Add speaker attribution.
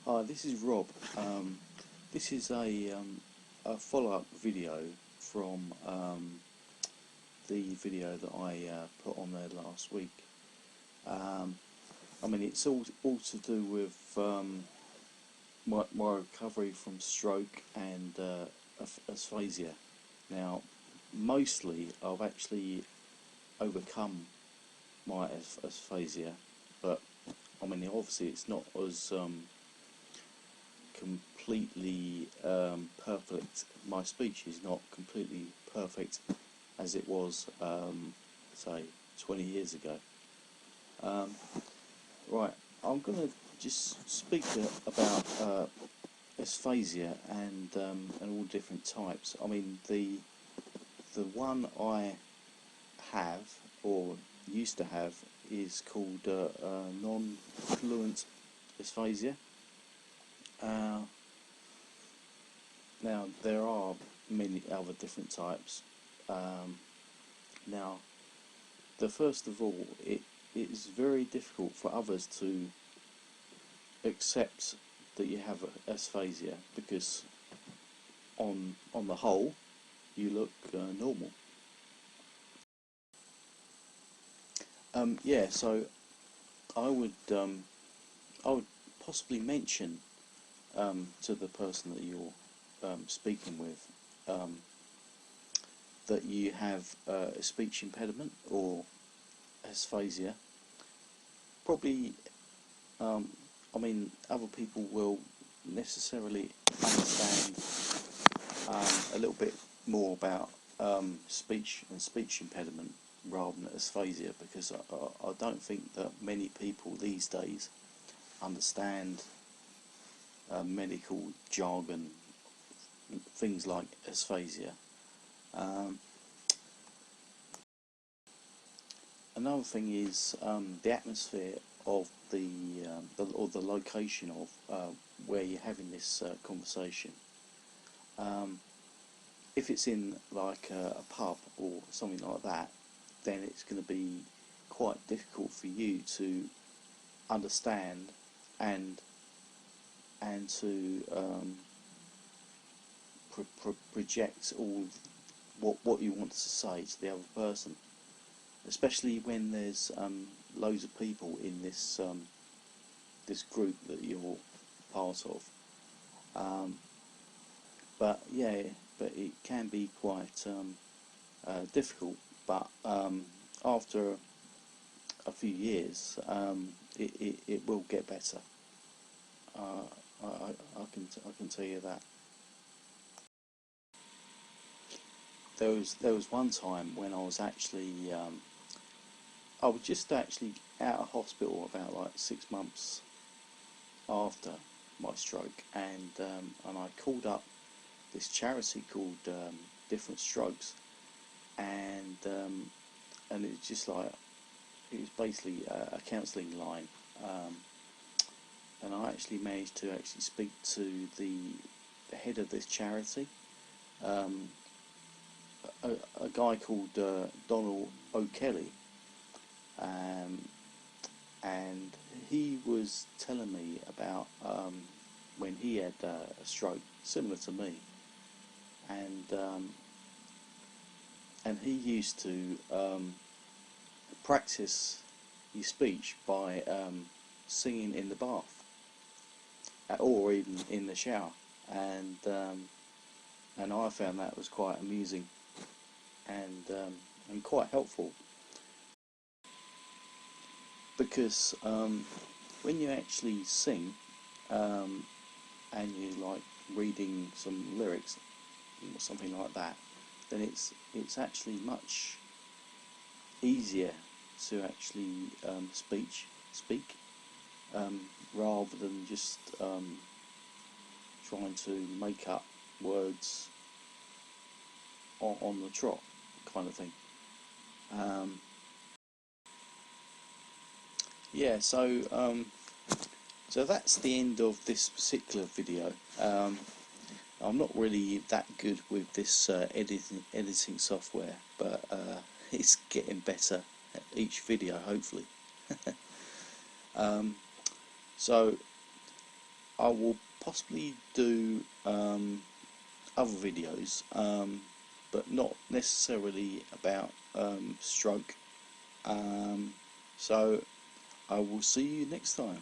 Speaker 1: Hi, this is Rob. This is a follow-up video from the video that I put on there last week. I mean, it's all to do with my recovery from stroke and aphasia. Now, mostly I've actually overcome my aphasia, but I mean, obviously it's not as completely perfect. My speech is not completely perfect as it was, say, 20 years ago. Right, I'm going to just speak about aphasia and all different types. I mean, the one I have or used to have is called non-fluent aphasia. Now there are many other different types. Now, first of all, it is very difficult for others to accept that you have aphasia because, on the whole, you look normal. Yeah, so I would possibly mention to the person that you're speaking with that you have a speech impediment or aphasia. Probably, I mean, other people will necessarily understand a little bit more about speech and speech impediment rather than aphasia, because I don't think that many people these days understand medical jargon, things like aphasia. Another thing is the atmosphere of the location of where you're having this conversation. If it's in like a pub or something like that, then it's going to be quite difficult for you to understand and to project all what you want to say to the other person, especially when there's loads of people in this this group that you're part of. But yeah, but it can be quite difficult. But after a few years, it will get better. I can tell you that. There was one time when I was actually I was just actually out of hospital about like 6 months after my stroke, and I called up this charity called Different Strokes, and it's just like, it was basically a counselling line, and I actually managed to speak to the head of this charity, a guy called Donald O'Kelly, and he was telling me about when he had a stroke similar to me, and he used to practice his speech by singing in the bath or even in the shower, and I found that was quite amusing and quite helpful, because when you actually sing and you like reading some lyrics or something like that, then it's actually much easier to actually speak rather than just trying to make up words on the trot, kind of thing. Yeah, so that's the end of this particular video. I'm not really that good with this editing software, but it's getting better at each video, hopefully. So I will possibly do other videos, but not necessarily about stroke. So I will see you next time.